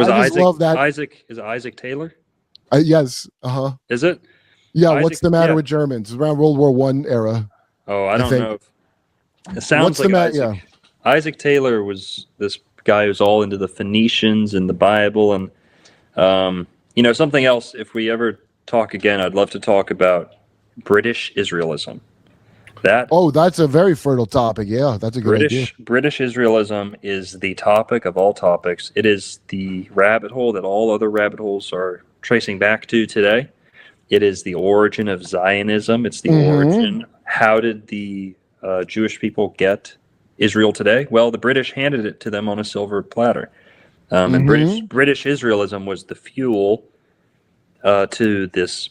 Was I just Isaac love that. Isaac Taylor? Yes. Is it? Yeah. Isaac, What's the matter yeah. with Germans? It's around World War One era. Oh, I don't think. know. It sounds What's like the Isaac. matter? Isaac Taylor was this guy who's all into the Phoenicians and the Bible, and something else. If we ever talk again, I'd love to talk about British Israelism. That's a very fertile topic. Yeah, that's a good idea. British Israelism is the topic of all topics. It is the rabbit hole that all other rabbit holes are tracing back to today. It is the origin of Zionism. It's the origin. How did the Jewish people get Israel today? Well, the British handed it to them on a silver platter. And British Israelism was the fuel to this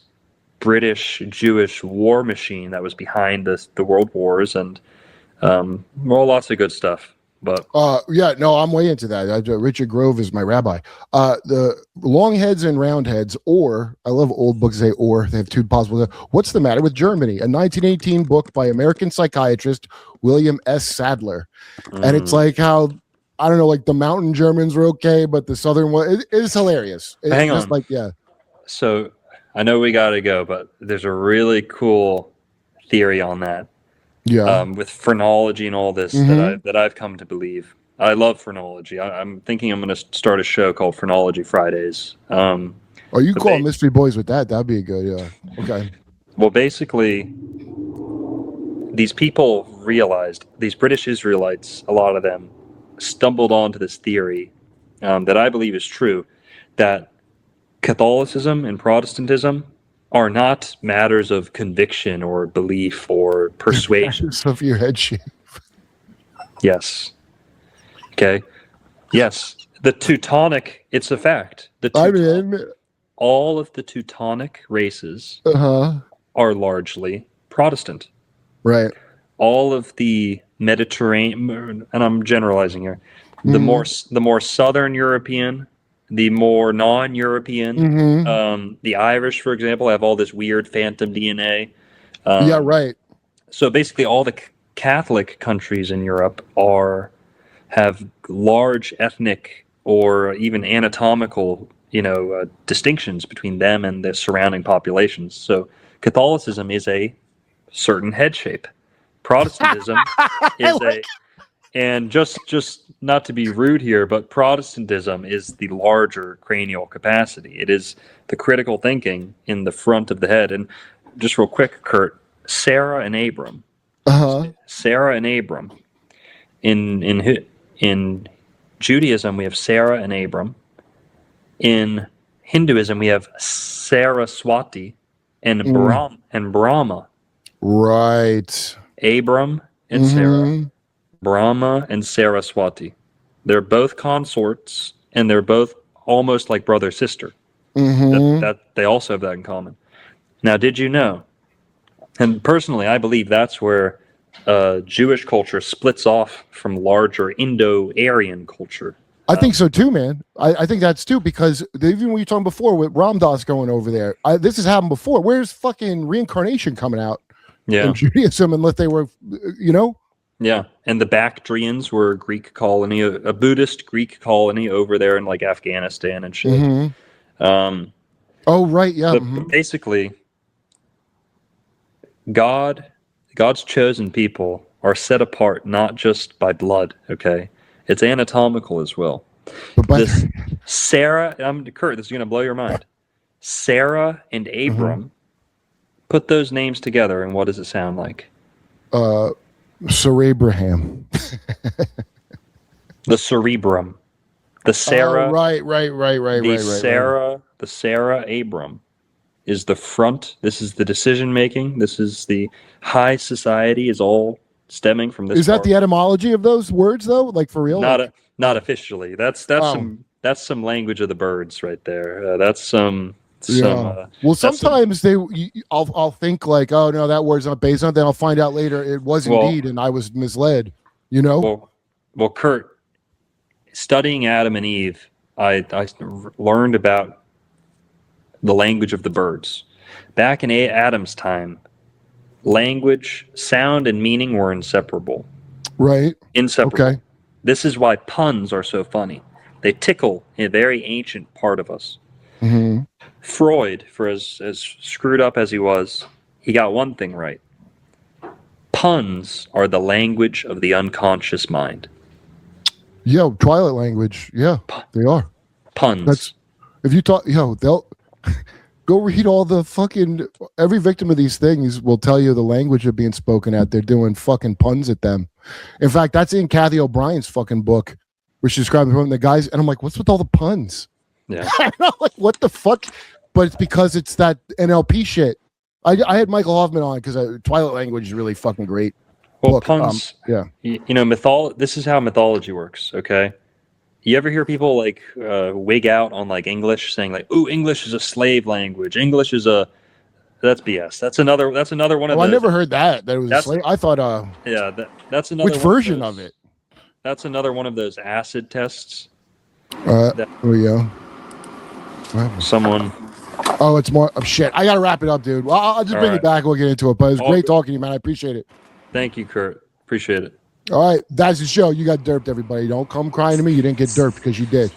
British Jewish war machine that was behind the world wars, and lots of good stuff. But I'm way into that. Richard Grove is my rabbi. The long heads and round heads, or I love old books say or. They have two possible. What's the matter with Germany? A 1918 book by American psychiatrist William S. Sadler, and it's like how I don't know, like the mountain Germans were okay, but the southern one it is hilarious. Hang on. Like yeah. So I know we got to go, but there's a really cool theory on that. Yeah. With phrenology and all this that I've come to believe. I love phrenology. I'm thinking I'm going to start a show called Phrenology Fridays. You call Mystery Boys with that? That'd be a good. Yeah. Okay. Well, basically, these people realized, these British Israelites, a lot of them, stumbled onto this theory that I believe is true, that Catholicism and Protestantism are not matters of conviction or belief or persuasion. Of your head shape. Yes. Okay. Yes. The Teutonic, it's a fact. All of the Teutonic races are largely Protestant. Right. All of the Mediterranean, and I'm generalizing here, the more southern European, the more non-European, the Irish, for example, have all this weird phantom DNA. Right. So basically, all the Catholic countries in Europe have large ethnic or even anatomical, distinctions between them and the surrounding populations. So Catholicism is a certain head shape. Protestantism is and just not to be rude here, but Protestantism is the larger cranial capacity. It is the critical thinking in the front of the head. And just real quick, Kurt, Sarah and Abram. Sarah and Abram. In Judaism, we have Sarah and Abram. In Hinduism, we have Saraswati and Brahma. Right. Abram and Sarah. Brahma and Saraswati. They're both consorts, and they're both almost like brother-sister. That they also have that in common. Now, did you know? And personally, I believe that's where Jewish culture splits off from larger Indo-Aryan culture. I think so too, man. I think that's too, because even when you were talking before with Ram Dass going over there, this has happened before. Where's fucking reincarnation coming out in Judaism unless they were, Yeah, and the Bactrians were a Greek colony, a Buddhist Greek colony over there in like Afghanistan and shit. Right, yeah. But basically, God's chosen people are set apart not just by blood, okay? It's anatomical as well. This Sarah, Kurt, this is going to blow your mind. Sarah and Abram, put those names together, and what does it sound like? Sir Abraham. The cerebrum. The Sarah. Right. The Sarah Abram is the front. This is the decision making. This is the high society is all stemming from this. Is that the etymology of those words though? Like for real? Not officially. That's some language of the birds right there. That's some. Well, sometimes I'll think like, oh no, that word's not based on it. Then I'll find out later it was indeed, and I was misled. Well, Kurt, studying Adam and Eve, I learned about the language of the birds. Back in Adam's time, language, sound, and meaning were inseparable. Right. Inseparable. Okay. This is why puns are so funny. They tickle a very ancient part of us. Mhm. Freud, for as screwed up as he was, he got one thing right. Puns are the language of the unconscious mind. Yo, Twilight language. Yeah, they are. Puns. That's if you talk. Yo, they'll go read all the fucking. Every victim of these things will tell you the language of being spoken at. They're doing fucking puns at them. In fact, that's in Kathy O'Brien's fucking book, where she describes the guys, and I'm like, what's with all the puns? Yeah. I'm like, what the fuck? But it's because it's that NLP shit. I had Michael Hoffman on because Twilight language is really fucking great. Well, Book, puns. Yeah. You know, this is how mythology works. Okay. You ever hear people like wig out on like English, saying like, "Ooh, English is a slave language. English is a." That's BS. That's another one of Oh, those. I never heard that. That it was a That's- slave. I thought. Yeah, that's another. Which one version those- of it? That's another one of those acid tests. Oh yeah. Someone. Oh, it's more. Oh, shit. I gotta wrap it up, dude. Well, I'll just All bring right. it back. We'll get into it. But it was All great good. talking to you, man. I appreciate it. Thank you, Kurt. Appreciate it. All right, that's the show. You got derped, everybody. Don't come crying to me. You didn't get derped because you did.